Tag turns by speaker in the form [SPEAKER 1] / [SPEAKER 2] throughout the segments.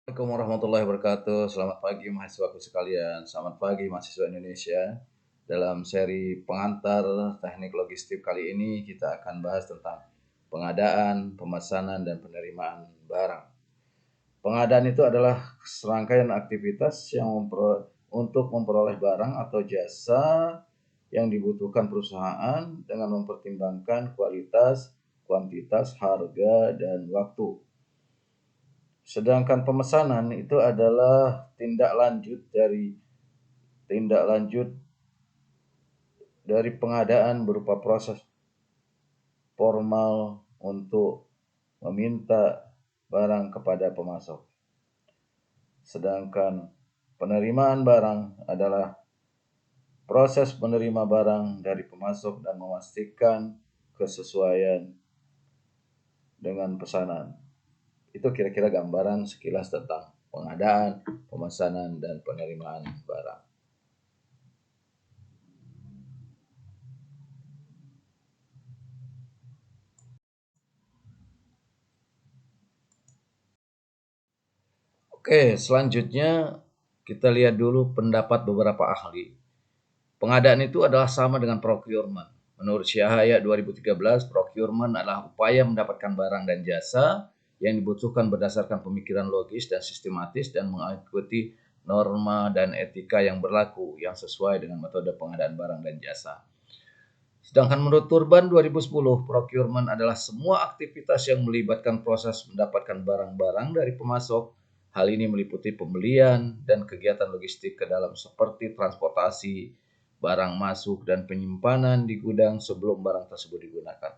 [SPEAKER 1] Assalamualaikum warahmatullahi wabarakatuh. Selamat pagi mahasiswaku sekalian. Selamat pagi mahasiswa Indonesia. Dalam seri pengantar teknik logistik kali ini kita akan bahas tentang pengadaan, pemesanan, dan penerimaan barang. Pengadaan itu adalah serangkaian aktivitas yang untuk memperoleh barang atau jasa yang dibutuhkan perusahaan dengan mempertimbangkan kualitas, kuantitas, harga, dan waktu. Sedangkan pemesanan itu adalah tindak lanjut dari pengadaan berupa proses formal untuk meminta barang kepada pemasok. Sedangkan penerimaan barang adalah proses menerima barang dari pemasok dan memastikan kesesuaian dengan pesanan. Itu kira-kira gambaran sekilas tentang pengadaan, pemesanan, dan penerimaan barang. Oke, selanjutnya kita lihat dulu pendapat beberapa ahli. Pengadaan itu adalah sama dengan procurement. Menurut Syahaya 2013, procurement adalah upaya mendapatkan barang dan jasa yang dibutuhkan berdasarkan pemikiran logis dan sistematis dan mengikuti norma dan etika yang berlaku yang sesuai dengan metode pengadaan barang dan jasa. Sedangkan menurut Turban 2010, procurement adalah semua aktivitas yang melibatkan proses mendapatkan barang-barang dari pemasok. Hal ini meliputi pembelian dan kegiatan logistik ke dalam seperti transportasi, barang masuk, dan penyimpanan di gudang sebelum barang tersebut digunakan.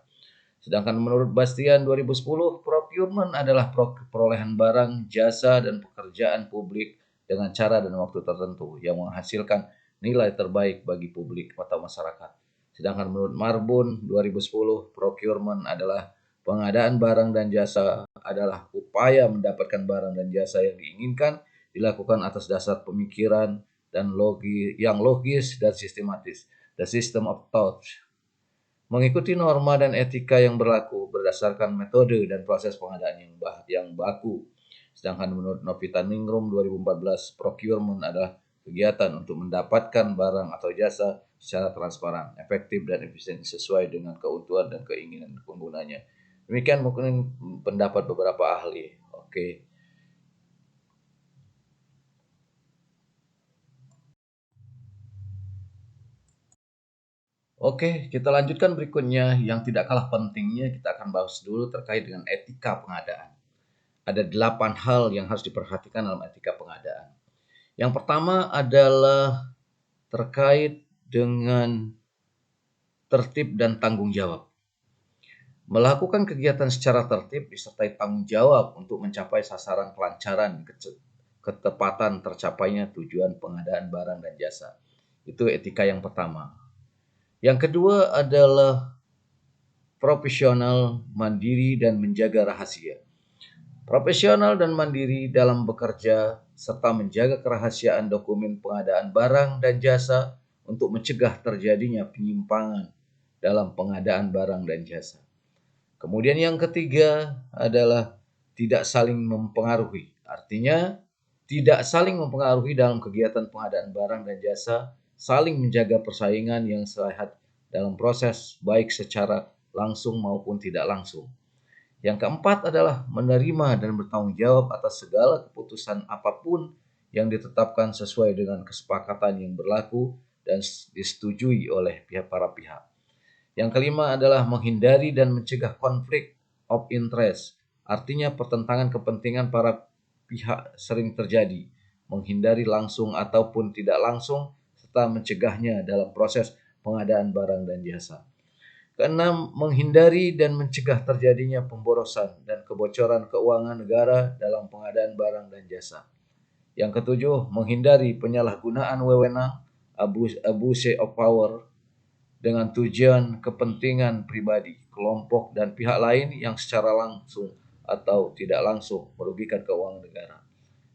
[SPEAKER 1] Sedangkan menurut Bastian 2010, procurement adalah perolehan barang, jasa, dan pekerjaan publik dengan cara dan waktu tertentu yang menghasilkan nilai terbaik bagi publik atau masyarakat. Sedangkan menurut Marbun 2010, procurement adalah pengadaan barang dan jasa adalah upaya mendapatkan barang dan jasa yang diinginkan dilakukan atas dasar pemikiran dan logis dan sistematis. The system of thought. Mengikuti norma dan etika yang berlaku berdasarkan metode dan proses pengadaan yang baku. Sedangkan menurut Novita Ningrum 2014, procurement adalah kegiatan untuk mendapatkan barang atau jasa secara transparan, efektif, dan efisien sesuai dengan keuntungan dan keinginan penggunanya. Demikian mungkin pendapat beberapa ahli. Oke. Oke, kita lanjutkan berikutnya. Yang tidak kalah pentingnya kita akan bahas dulu terkait dengan etika pengadaan. Ada 8 hal yang harus diperhatikan dalam etika pengadaan. Yang pertama adalah terkait dengan tertib dan tanggung jawab. Melakukan kegiatan secara tertib disertai tanggung jawab untuk mencapai sasaran kelancaran, ketepatan tercapainya tujuan pengadaan barang dan jasa. Itu etika yang pertama. Yang kedua adalah profesional, mandiri, dan menjaga rahasia. Profesional dan mandiri dalam bekerja serta menjaga kerahasiaan dokumen pengadaan barang dan jasa untuk mencegah terjadinya penyimpangan dalam pengadaan barang dan jasa. Kemudian yang ketiga adalah tidak saling mempengaruhi. Artinya tidak saling mempengaruhi dalam kegiatan pengadaan barang dan jasa, saling menjaga persaingan yang sehat dalam proses baik secara langsung maupun tidak langsung. Yang keempat adalah menerima dan bertanggung jawab atas segala keputusan apapun yang ditetapkan sesuai dengan kesepakatan yang berlaku dan disetujui oleh para pihak. Yang kelima adalah menghindari dan mencegah konflik of interest. Artinya pertentangan kepentingan para pihak sering terjadi, menghindari langsung ataupun tidak langsung, serta mencegahnya dalam proses pengadaan barang dan jasa. Keenam, menghindari dan mencegah terjadinya pemborosan dan kebocoran keuangan negara dalam pengadaan barang dan jasa. Yang ketujuh, menghindari penyalahgunaan wewenang, abuse of power, dengan tujuan kepentingan pribadi, kelompok, dan pihak lain yang secara langsung atau tidak langsung merugikan keuangan negara.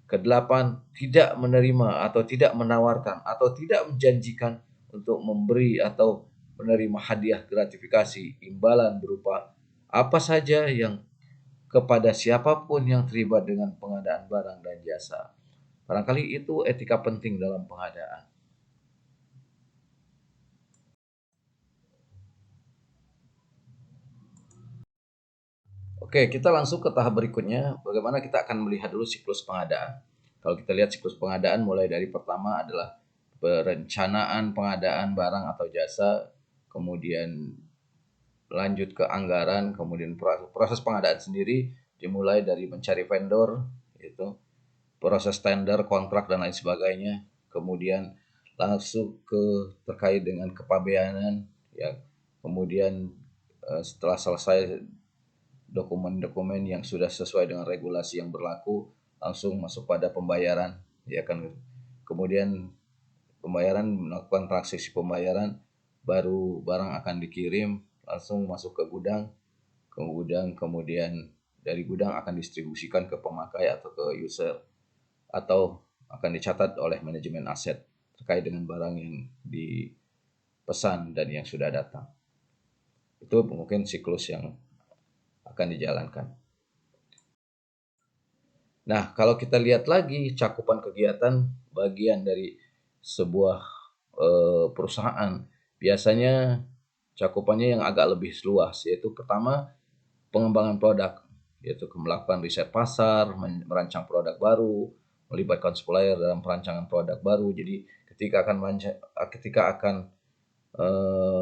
[SPEAKER 1] Kedelapan, tidak menerima atau tidak menawarkan atau tidak menjanjikan untuk memberi atau menerima hadiah gratifikasi imbalan berupa apa saja yang kepada siapapun yang terlibat dengan pengadaan barang dan jasa. Barangkali itu etika penting dalam pengadaan. Oke, kita langsung ke tahap berikutnya. Bagaimana kita akan melihat dulu siklus pengadaan. Kalau kita lihat siklus pengadaan mulai dari pertama adalah perencanaan pengadaan barang atau jasa, kemudian lanjut ke anggaran, kemudian proses pengadaan sendiri dimulai dari mencari vendor, itu proses tender, kontrak dan lain sebagainya. Kemudian langsung ke terkait dengan kepabeanan, ya. Kemudian setelah selesai dokumen-dokumen yang sudah sesuai dengan regulasi yang berlaku, langsung masuk pada pembayaran, ya kan. Kemudian pembayaran, melakukan transaksi pembayaran, baru barang akan dikirim langsung masuk ke gudang, kemudian dari gudang akan distribusikan ke pemakai atau ke user, atau akan dicatat oleh manajemen aset terkait dengan barang yang dipesan dan yang sudah datang. Itu mungkin siklus yang akan dijalankan. Nah, kalau kita lihat lagi cakupan kegiatan bagian dari sebuah perusahaan, biasanya cakupannya yang agak lebih luas, yaitu pertama pengembangan produk, yaitu melakukan riset pasar, merancang produk baru, melibatkan supplier dalam perancangan produk baru. Jadi ketika akan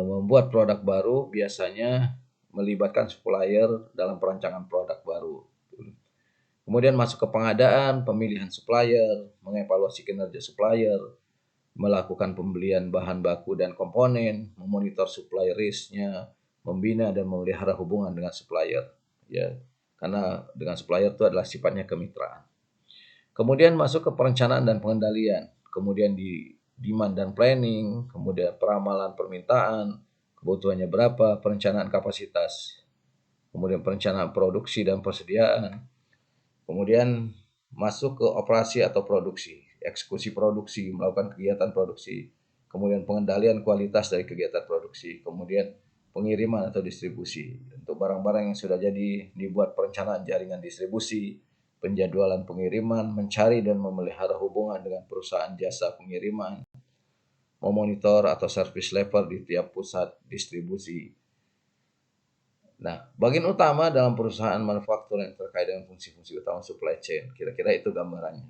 [SPEAKER 1] membuat produk baru, biasanya melibatkan supplier dalam perancangan produk baru. Kemudian masuk ke pengadaan, pemilihan supplier, mengevaluasi kinerja supplier, melakukan pembelian bahan baku dan komponen, memonitor supplier risk-nya, membina dan memelihara hubungan dengan supplier, ya. Karena dengan supplier itu adalah sifatnya kemitraan. Kemudian masuk ke perencanaan dan pengendalian, kemudian di demand dan planning, kemudian peramalan permintaan, kebutuhannya berapa, perencanaan kapasitas, kemudian perencanaan produksi dan persediaan, kemudian masuk ke operasi atau produksi, eksekusi produksi, melakukan kegiatan produksi, kemudian pengendalian kualitas dari kegiatan produksi, kemudian pengiriman atau distribusi. Untuk barang-barang yang sudah jadi, dibuat perencanaan jaringan distribusi, penjadwalan pengiriman, mencari dan memelihara hubungan dengan perusahaan jasa pengiriman, memonitor atau service level di tiap pusat distribusi. Nah, bagian utama dalam perusahaan manufaktur yang terkait dengan fungsi-fungsi utama supply chain, kira-kira itu gambarannya.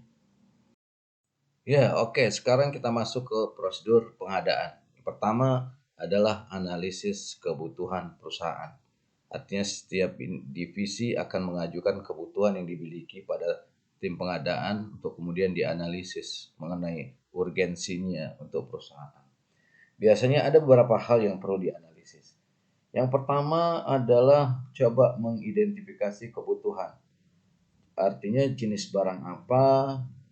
[SPEAKER 1] Ya, oke. Sekarang kita masuk ke prosedur pengadaan. Pertama adalah analisis kebutuhan perusahaan. Artinya setiap divisi akan mengajukan kebutuhan yang dimiliki pada tim pengadaan untuk kemudian dianalisis mengenai urgensinya untuk perusahaan. Biasanya ada beberapa hal yang perlu dianalisis. Yang pertama adalah coba mengidentifikasi kebutuhan. Artinya jenis barang apa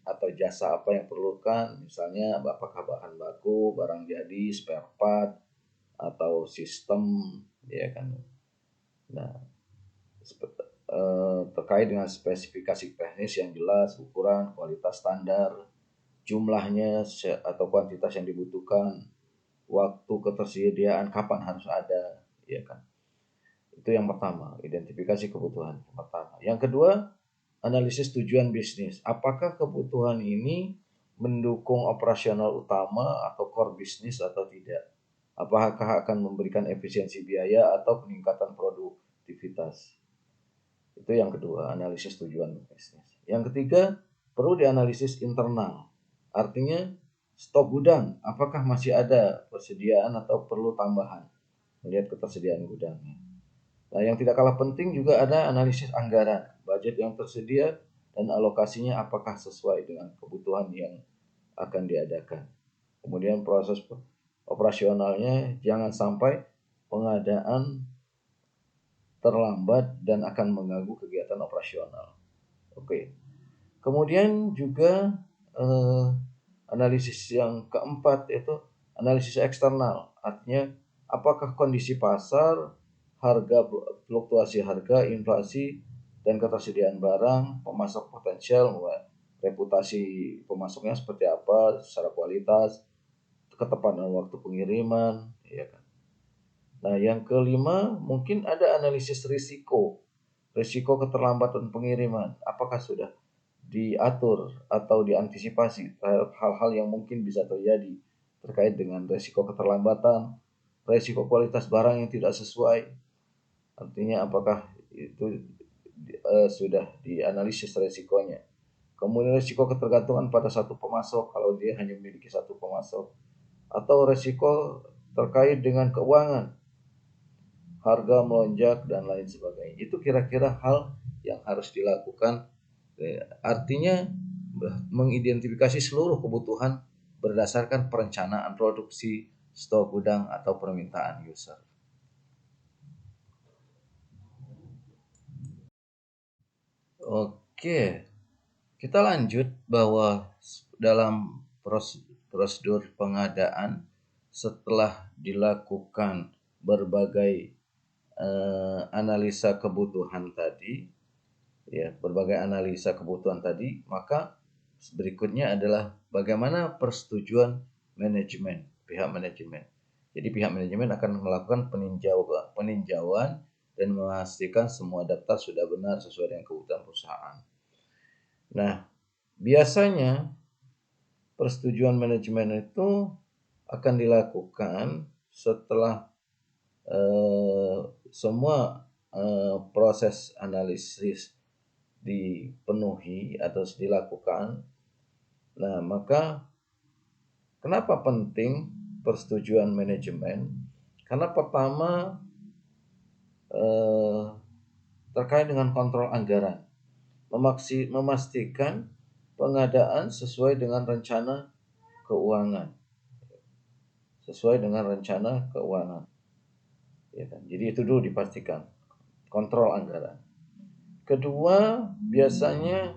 [SPEAKER 1] atau jasa apa yang perlukan, misalnya apakah bahan baku, barang jadi, spare part, atau sistem, ya kan. Nah, terkait dengan spesifikasi teknis yang jelas, ukuran, kualitas standar, jumlahnya atau kuantitas yang dibutuhkan, waktu ketersediaan, kapan harus ada, ya kan. Itu yang pertama, identifikasi kebutuhan pertama. Yang kedua, analisis tujuan bisnis. Apakah kebutuhan ini mendukung operasional utama atau core bisnis atau tidak? Apakah akan memberikan efisiensi biaya atau peningkatan produktivitas? Itu yang kedua, analisis tujuan bisnis. Yang ketiga, perlu dianalisis internal. Artinya, stok gudang, apakah masih ada persediaan atau perlu tambahan? Melihat ketersediaan gudangnya. Nah, yang tidak kalah penting juga ada analisis anggaran, budget yang tersedia dan alokasinya apakah sesuai dengan kebutuhan yang akan diadakan. Kemudian proses operasionalnya, jangan sampai pengadaan terlambat dan akan mengganggu kegiatan operasional. Oke. Kemudian juga analisis yang keempat yaitu analisis eksternal. Artinya apakah kondisi pasar, harga, fluktuasi harga, inflasi, dan ketersediaan barang, pemasok potensial, reputasi pemasoknya seperti apa, secara kualitas, ketepatan waktu pengiriman, ya kan. Nah, yang kelima mungkin ada analisis risiko. Risiko keterlambatan pengiriman, apakah sudah diatur atau diantisipasi terhadap hal-hal yang mungkin bisa terjadi terkait dengan risiko keterlambatan, risiko kualitas barang yang tidak sesuai. Artinya apakah itu sudah dianalisis risikonya. Kemudian risiko ketergantungan pada satu pemasok kalau dia hanya memiliki satu pemasok, atau risiko terkait dengan keuangan, harga melonjak dan lain sebagainya. Itu kira-kira hal yang harus dilakukan. Artinya mengidentifikasi seluruh kebutuhan berdasarkan perencanaan produksi, stok gudang atau permintaan user. Oke, kita lanjut bahwa dalam prosedur pengadaan setelah dilakukan berbagai analisa kebutuhan tadi, ya, berbagai analisa kebutuhan tadi, maka berikutnya adalah bagaimana persetujuan manajemen, pihak manajemen. Jadi pihak manajemen akan melakukan peninjauan dan memastikan semua daftar sudah benar sesuai dengan kebutuhan perusahaan. Nah, biasanya persetujuan manajemen itu akan dilakukan setelah semua proses analisis dipenuhi atau dilakukan. Nah, maka kenapa penting persetujuan manajemen? Karena pertama terkait dengan kontrol anggaran, memastikan pengadaan sesuai dengan rencana keuangan, ya kan? Jadi itu dulu dipastikan, kontrol anggaran. Kedua, biasanya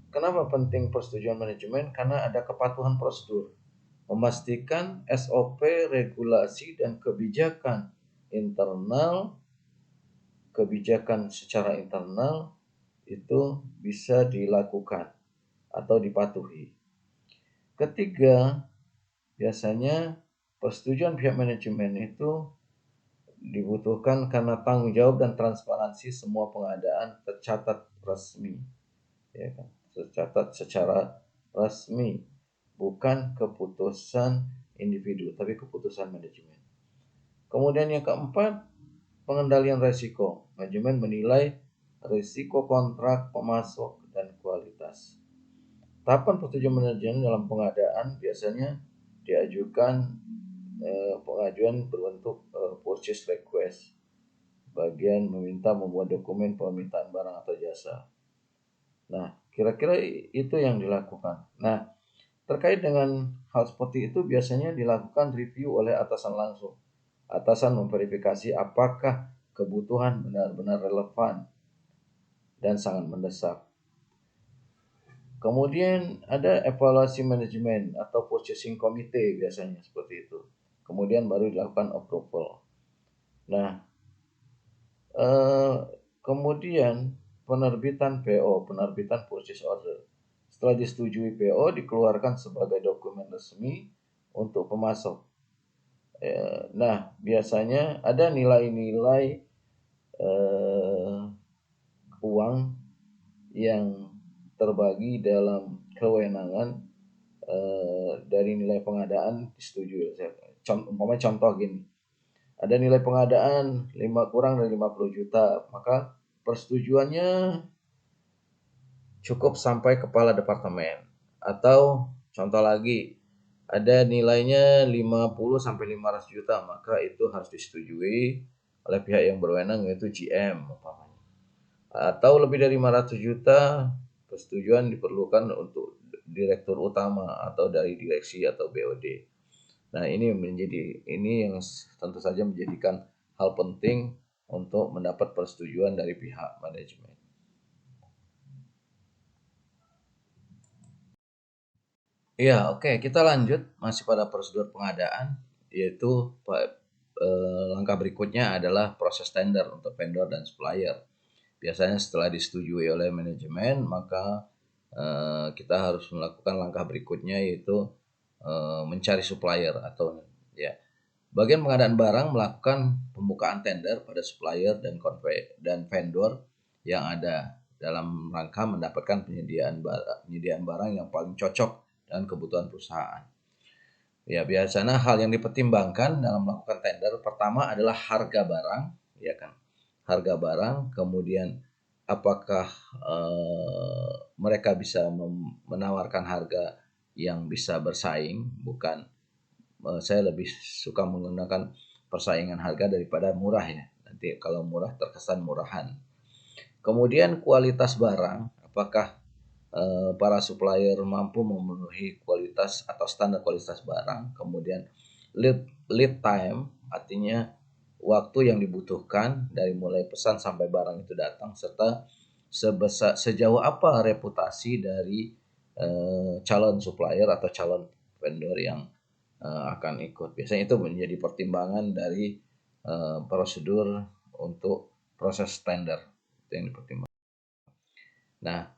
[SPEAKER 1] kenapa penting persetujuan manajemen? Karena ada kepatuhan prosedur, memastikan SOP, regulasi, dan kebijakan secara internal itu bisa dilakukan atau dipatuhi. Ketiga, biasanya persetujuan pihak manajemen itu dibutuhkan karena tanggung jawab dan transparansi semua pengadaan tercatat resmi, ya kan? Tercatat secara resmi, bukan keputusan individu tapi keputusan manajemen. Kemudian yang keempat, pengendalian risiko. Manajemen menilai risiko kontrak, pemasok, dan kualitas. Tahapan persetujuan manajemen dalam pengadaan biasanya diajukan pengajuan berbentuk purchase request. Bagian meminta membuat dokumen permintaan barang atau jasa. Nah, kira-kira itu yang dilakukan. Nah, terkait dengan hal seperti itu biasanya dilakukan review oleh atasan langsung. Atasan memverifikasi apakah kebutuhan benar-benar relevan dan sangat mendesak. Kemudian ada evaluasi manajemen atau purchasing committee biasanya seperti itu. Kemudian baru dilakukan approval. Nah, kemudian penerbitan PO, penerbitan purchase order. Setelah disetujui PO, dikeluarkan sebagai dokumen resmi untuk pemasok. Nah, biasanya ada nilai-nilai uang yang terbagi dalam kewenangan dari nilai pengadaan disetujui. Umpamanya contoh gini, ada nilai pengadaan kurang dari 50 juta, maka persetujuannya cukup sampai kepala departemen. Atau contoh lagi, ada nilainya 50 sampai 500 juta, maka itu harus disetujui oleh pihak yang berwenang yaitu GM umpamanya. Atau lebih dari 500 juta, persetujuan diperlukan untuk direktur utama atau dari direksi atau BOD. Nah, ini yang tentu saja menjadikan hal penting untuk mendapat persetujuan dari pihak manajemen. Ya, oke, kita lanjut masih pada prosedur pengadaan, yaitu langkah berikutnya adalah proses tender untuk vendor dan supplier. Biasanya setelah disetujui oleh manajemen, maka kita harus melakukan langkah berikutnya yaitu mencari supplier atau ya. Bagian pengadaan barang melakukan pembukaan tender pada supplier dan vendor yang ada dalam rangka mendapatkan penyediaan barang yang paling cocok dengan kebutuhan perusahaan. Ya, biasanya hal yang dipertimbangkan dalam melakukan tender pertama adalah harga barang, ya kan. Harga barang, kemudian apakah mereka bisa menawarkan harga yang bisa bersaing, bukan saya lebih suka menggunakan persaingan harga daripada murah ya. Nanti kalau murah terkesan murahan. Kemudian kualitas barang, apakah para supplier mampu memenuhi kualitas atau standar kualitas barang. Kemudian lead time, artinya waktu yang dibutuhkan dari mulai pesan sampai barang itu datang, serta sejauh apa reputasi dari calon supplier atau calon vendor yang akan ikut. Biasanya itu menjadi pertimbangan dari prosedur untuk proses tender, itu yang dipertimbangkan. Nah,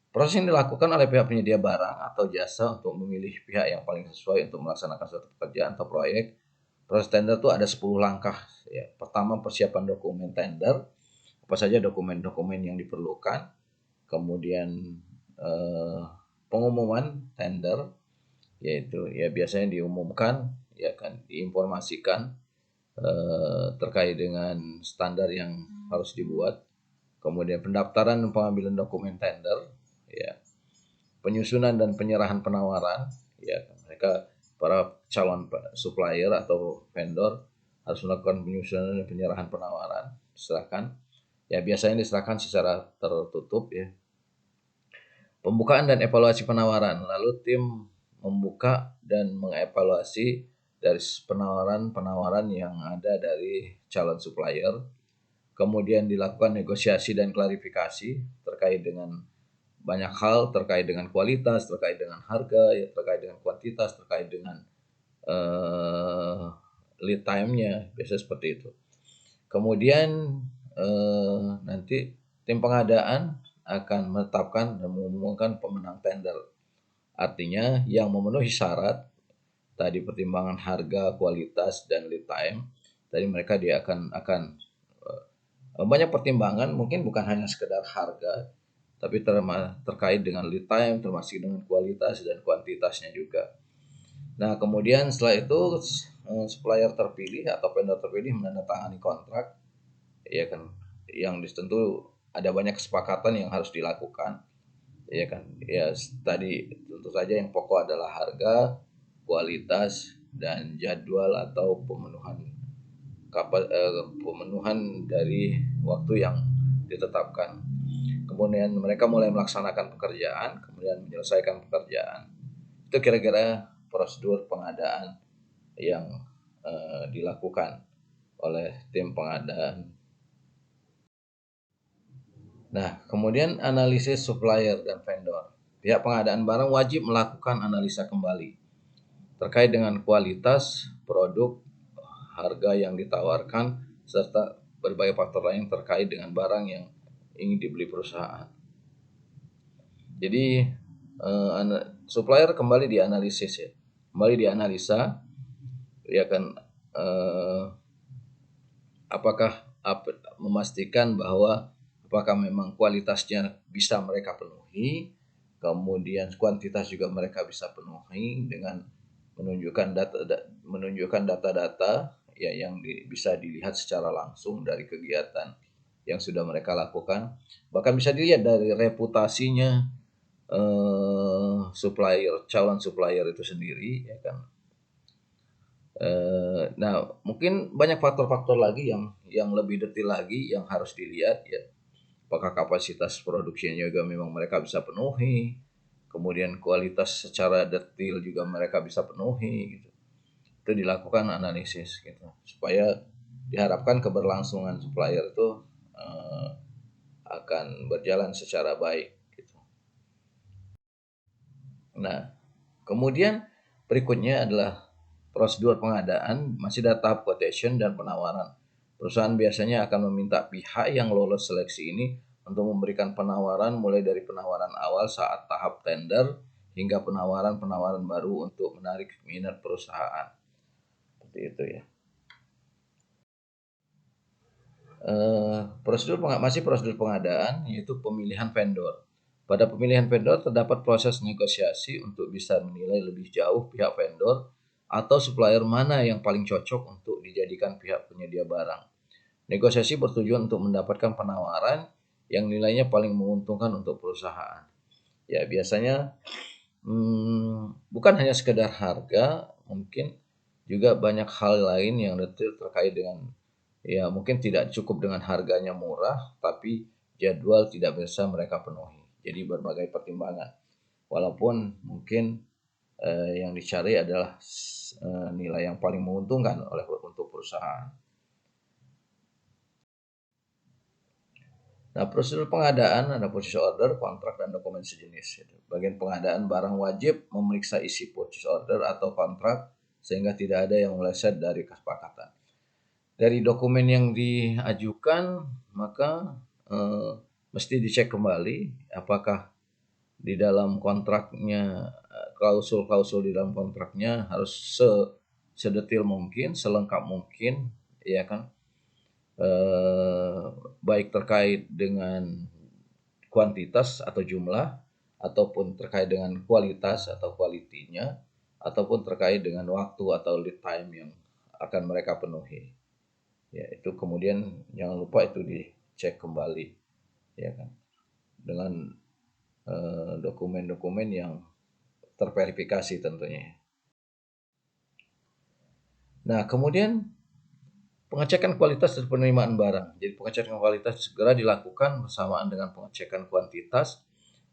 [SPEAKER 1] proses yang dilakukan oleh pihak penyedia barang atau jasa untuk memilih pihak yang paling sesuai untuk melaksanakan suatu pekerjaan atau proyek. Proses tender itu ada 10 langkah. Ya. Pertama, persiapan dokumen tender. Apa saja dokumen-dokumen yang diperlukan. Kemudian pengumuman tender, yaitu ya biasanya diumumkan, ya kan, diinformasikan terkait dengan standar yang harus dibuat. Kemudian pendaftaran dan pengambilan dokumen tender, ya, penyusunan dan penyerahan penawaran, ya mereka para calon supplier atau vendor harus melakukan penyusunan dan penyerahan penawaran, diserahkan, ya biasanya diserahkan secara tertutup ya. Pembukaan dan evaluasi penawaran, lalu tim membuka dan mengevaluasi dari penawaran-penawaran yang ada dari calon supplier. Kemudian dilakukan negosiasi dan klarifikasi terkait dengan banyak hal, terkait dengan kualitas, terkait dengan harga, ya, terkait dengan kuantitas, terkait dengan lead time-nya, biasanya seperti itu. Kemudian nanti tim pengadaan akan menetapkan dan mengumumkan pemenang tender. Artinya yang memenuhi syarat tadi pertimbangan harga, kualitas, dan lead time, tadi mereka dia akan banyak pertimbangan, mungkin bukan hanya sekedar harga, tapi terkait dengan lead time, termasuk dengan kualitas dan kuantitasnya juga. Nah, kemudian setelah itu supplier terpilih atau vendor terpilih menandatangani kontrak, ya kan, yang tentu ada banyak kesepakatan yang harus dilakukan, ya kan. Ya tadi tentu saja yang pokok adalah harga, kualitas, dan jadwal atau pemenuhan dari waktu yang ditetapkan. Kemudian mereka mulai melaksanakan pekerjaan, kemudian menyelesaikan pekerjaan. Itu kira-kira prosedur pengadaan yang dilakukan oleh tim pengadaan. Nah, kemudian analisis supplier dan vendor. Pihak pengadaan barang wajib melakukan analisa kembali terkait dengan kualitas produk, harga yang ditawarkan, serta berbagai faktor lain terkait dengan barang yang ingin dibeli perusahaan. Jadi supplier kembali dianalisis ya, kembali dianalisa, ya kan, apakah memastikan bahwa apakah memang kualitasnya bisa mereka penuhi, kemudian kuantitas juga mereka bisa penuhi dengan menunjukkan data-data ya yang bisa dilihat secara langsung dari kegiatan yang sudah mereka lakukan. Bahkan bisa dilihat dari reputasinya calon supplier itu sendiri, ya kan. Nah, mungkin banyak faktor-faktor lagi yang lebih detail lagi yang harus dilihat ya. Apakah kapasitas produksinya juga memang mereka bisa penuhi, kemudian kualitas secara detail juga mereka bisa penuhi gitu. Itu dilakukan analisis gitu supaya diharapkan keberlangsungan supplier itu akan berjalan secara baik gitu. Nah, kemudian berikutnya adalah prosedur pengadaan, masih ada tahap quotation dan penawaran. Perusahaan biasanya akan meminta pihak yang lolos seleksi ini untuk memberikan penawaran mulai dari penawaran awal saat tahap tender hingga penawaran-penawaran baru untuk menarik minat perusahaan. Seperti itu ya. Masih prosedur pengadaan, yaitu pemilihan vendor. Pada pemilihan vendor terdapat proses negosiasi untuk bisa menilai lebih jauh pihak vendor atau supplier mana yang paling cocok untuk dijadikan pihak penyedia barang. Negosiasi bertujuan untuk mendapatkan penawaran yang nilainya paling menguntungkan untuk perusahaan. Ya, biasanya bukan hanya sekedar harga, mungkin juga banyak hal lain yang detail terkait dengan, ya mungkin tidak cukup dengan harganya murah, tapi jadwal tidak bisa mereka penuhi. Jadi berbagai pertimbangan. Walaupun mungkin yang dicari adalah nilai yang paling menguntungkan untuk perusahaan. Nah, prosedur pengadaan ada purchase order, kontrak, dan dokumen sejenis. Bagian pengadaan barang wajib memeriksa isi purchase order atau kontrak sehingga tidak ada yang meleset dari kesepakatan. Dari dokumen yang diajukan, maka mesti dicek kembali apakah di dalam kontraknya, klausul-klausul di dalam kontraknya harus sedetil mungkin, selengkap mungkin, ya kan? Baik terkait dengan kuantitas atau jumlah, ataupun terkait dengan kualitas atau kualitinya, ataupun terkait dengan waktu atau lead time yang akan mereka penuhi. Ya, itu kemudian jangan lupa itu dicek kembali, ya kan, dengan dokumen-dokumen yang terverifikasi tentunya. Nah, kemudian pengecekan kualitas dan penerimaan barang. Jadi pengecekan kualitas segera dilakukan bersamaan dengan pengecekan kuantitas.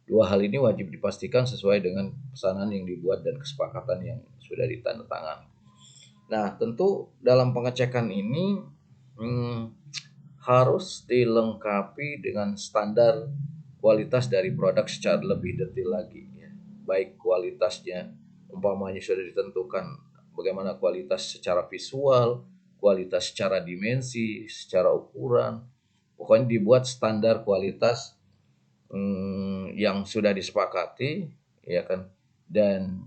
[SPEAKER 1] Dua hal ini wajib dipastikan sesuai dengan pesanan yang dibuat dan kesepakatan yang sudah ditandatangani. Nah, tentu dalam pengecekan ini harus dilengkapi dengan standar kualitas dari produk secara lebih detail lagi. Ya. Baik kualitasnya, umpamanya sudah ditentukan bagaimana kualitas secara visual, kualitas secara dimensi, secara ukuran. Pokoknya dibuat standar kualitas yang sudah disepakati, ya kan, dan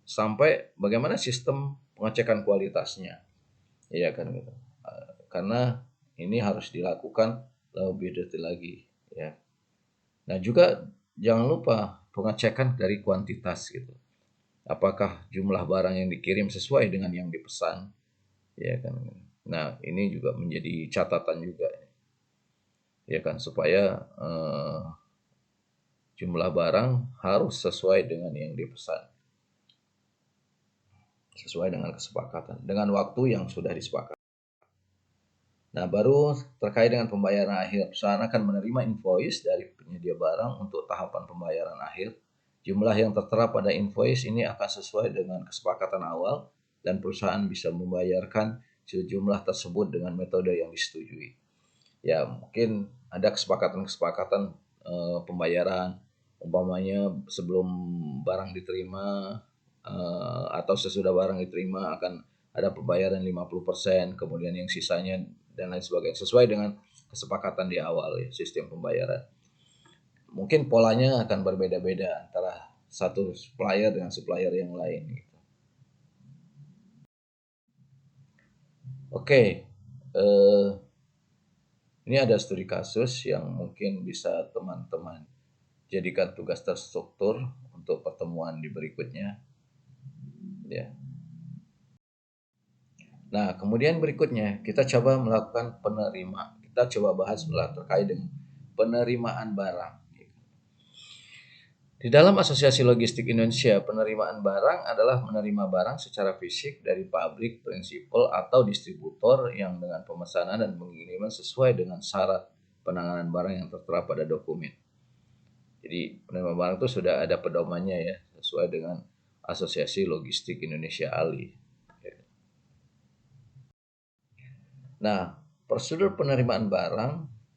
[SPEAKER 1] sampai bagaimana sistem pengecekan kualitasnya, ya kan gitu. Karena ini harus dilakukan lebih detail lagi, ya. Nah juga jangan lupa pengecekan dari kuantitas gitu. Apakah jumlah barang yang dikirim sesuai dengan yang dipesan, ya kan. Nah ini juga menjadi catatan juga, ya kan, supaya jumlah barang harus sesuai dengan yang dipesan, sesuai dengan kesepakatan, dengan waktu yang sudah disepakati. Nah, baru terkait dengan pembayaran akhir, perusahaan akan menerima invoice dari penyedia barang untuk tahapan pembayaran akhir. Jumlah yang tertera pada invoice ini akan sesuai dengan kesepakatan awal dan perusahaan bisa membayarkan sejumlah tersebut dengan metode yang disetujui. Ya, mungkin ada kesepakatan-kesepakatan pembayaran, umpamanya sebelum barang diterima atau sesudah barang diterima akan ada pembayaran 50%, kemudian yang sisanya dan lain sebagainya sesuai dengan kesepakatan di awal ya, sistem pembayaran. Mungkin polanya akan berbeda-beda antara satu supplier dengan supplier yang lain gitu. Oke, ini ada studi kasus yang mungkin bisa teman-teman jadikan tugas terstruktur untuk pertemuan di berikutnya, ya. Nah, kemudian berikutnya kita coba melakukan Kita coba bahas terkait dengan penerimaan barang. Di dalam Asosiasi Logistik Indonesia, penerimaan barang adalah menerima barang secara fisik dari pabrik, prinsipal, atau distributor yang dengan pemesanan dan pengiriman sesuai dengan syarat penanganan barang yang tertera pada dokumen. Jadi penerimaan barang itu sudah ada pedomannya ya, sesuai dengan Asosiasi Logistik Indonesia ALI. Nah, prosedur penerimaan barang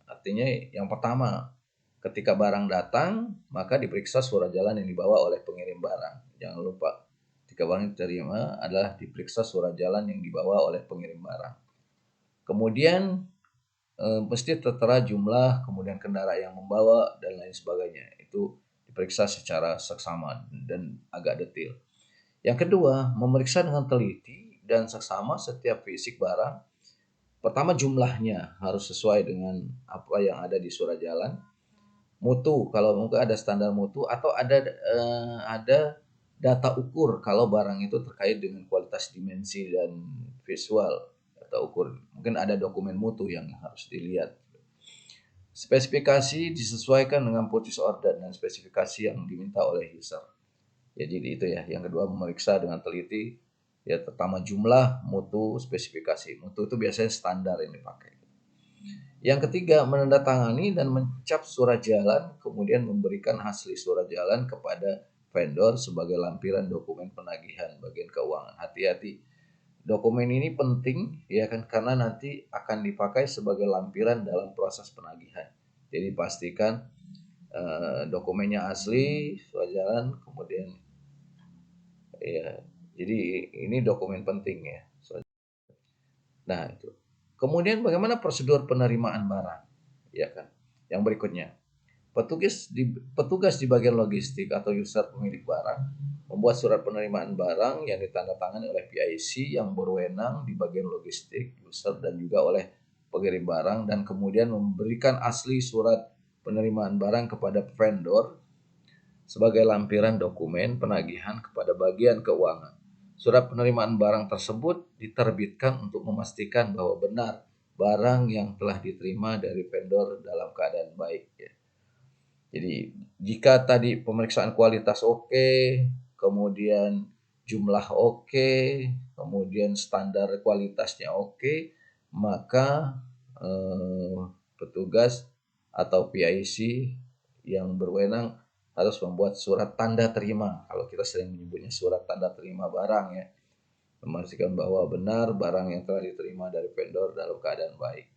[SPEAKER 1] artinya yang pertama, ketika barang datang, maka diperiksa surat jalan yang dibawa oleh pengirim barang. Jangan lupa, ketika barang diterima adalah diperiksa surat jalan yang dibawa oleh pengirim barang. Kemudian mesti tertera jumlah, kemudian kendaraan yang membawa, dan lain sebagainya. Itu diperiksa secara seksama dan agak detail. Yang kedua, memeriksa dengan teliti dan seksama setiap fisik barang Pertama, jumlahnya harus sesuai dengan apa yang ada di surat jalan. Mutu, kalau mungkin ada standar mutu, atau ada data ukur kalau barang itu terkait dengan kualitas dimensi dan visual atau ukur. Mungkin ada dokumen mutu yang harus dilihat. Spesifikasi disesuaikan dengan purchase order dan spesifikasi yang diminta oleh user. Ya, jadi itu ya. Yang kedua, memeriksa dengan teliti. Ya, pertama jumlah, mutu, spesifikasi. Mutu itu biasanya standar yang dipakai. Yang ketiga, menandatangani dan mencap surat jalan, kemudian memberikan hasil surat jalan kepada vendor sebagai lampiran dokumen penagihan bagian keuangan. Hati-hati, dokumen ini penting ya kan, karena nanti akan dipakai sebagai lampiran dalam proses penagihan. Jadi pastikan dokumennya asli, surat jalan, kemudian ya. Jadi ini dokumen penting ya. Nah, itu. Kemudian bagaimana prosedur penerimaan barang? Ya kan. Yang berikutnya, petugas di bagian logistik atau user pemilik barang membuat surat penerimaan barang yang ditandatangani oleh PIC yang berwenang di bagian logistik, user, dan juga oleh pengirim barang, dan kemudian memberikan asli surat penerimaan barang kepada vendor sebagai lampiran dokumen penagihan kepada bagian keuangan. Surat penerimaan barang tersebut diterbitkan untuk memastikan bahwa benar barang yang telah diterima dari vendor dalam keadaan baik. Ya. Jadi jika tadi pemeriksaan kualitas oke, kemudian jumlah oke, kemudian standar kualitasnya oke, maka petugas atau PIC yang berwenang harus membuat surat tanda terima. Kalau kita sering menyebutnya surat tanda terima barang ya, memastikan bahwa benar barang yang telah diterima dari vendor dalam keadaan baik.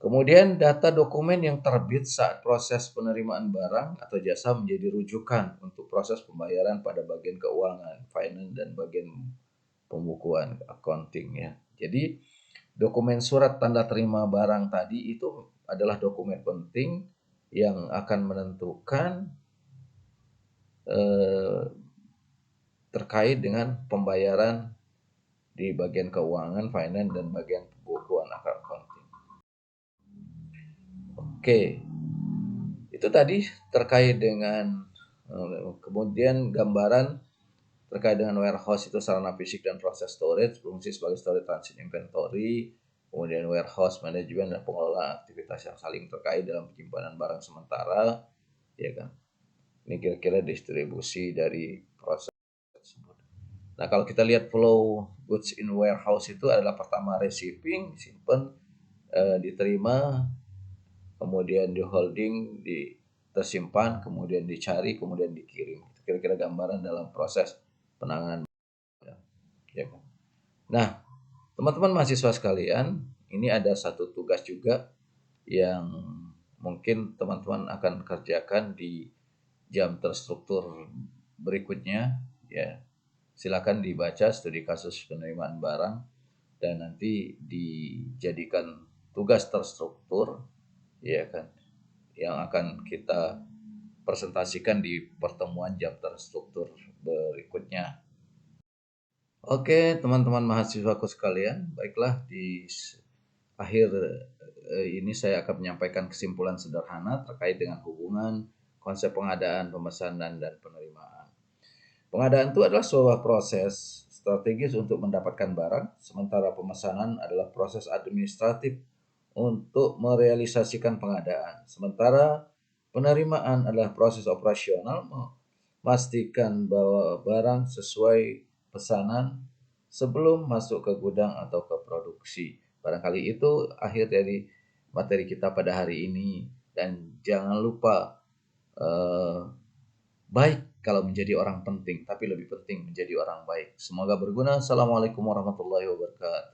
[SPEAKER 1] Kemudian data dokumen yang terbit saat proses penerimaan barang atau jasa menjadi rujukan untuk proses pembayaran pada bagian keuangan, finance, dan bagian pembukuan, accounting ya. Jadi dokumen surat tanda terima barang tadi itu adalah dokumen penting yang akan menentukan terkait dengan pembayaran di bagian keuangan, finance, dan bagian pembukuan accounting. Oke, itu tadi terkait dengan kemudian gambaran terkait dengan warehouse itu sarana fisik dan proses storage, fungsi sebagai storage transit inventory, kemudian warehouse management dan pengelola aktivitas yang saling terkait dalam penyimpanan barang sementara, ya kan. Ini kira-kira distribusi dari proses tersebut. Nah, kalau kita lihat flow goods in warehouse itu adalah pertama receiving, simpan, diterima, kemudian di holding, tersimpan, kemudian dicari, kemudian dikirim. Itu kira-kira gambaran dalam proses penanganan. Ya. Nah, teman-teman mahasiswa sekalian, ini ada satu tugas juga yang mungkin teman-teman akan kerjakan di jam terstruktur berikutnya. Ya, silakan dibaca studi kasus penerimaan barang dan nanti dijadikan tugas terstruktur, ya kan, yang akan kita presentasikan di pertemuan jam terstruktur berikutnya. Oke, teman-teman mahasiswaku sekalian, baiklah di akhir ini saya akan menyampaikan kesimpulan sederhana terkait dengan hubungan konsep pengadaan, pemesanan, dan penerimaan. Pengadaan itu adalah sebuah proses strategis untuk mendapatkan barang, sementara pemesanan adalah proses administratif untuk merealisasikan pengadaan. Sementara penerimaan adalah proses operasional memastikan bahwa barang sesuai pesanan sebelum masuk ke gudang atau ke produksi. Barangkali itu akhir dari materi kita pada hari ini, dan jangan lupa baik kalau menjadi orang penting, tapi lebih penting menjadi orang baik. Semoga berguna. Assalamualaikum warahmatullahi wabarakatuh.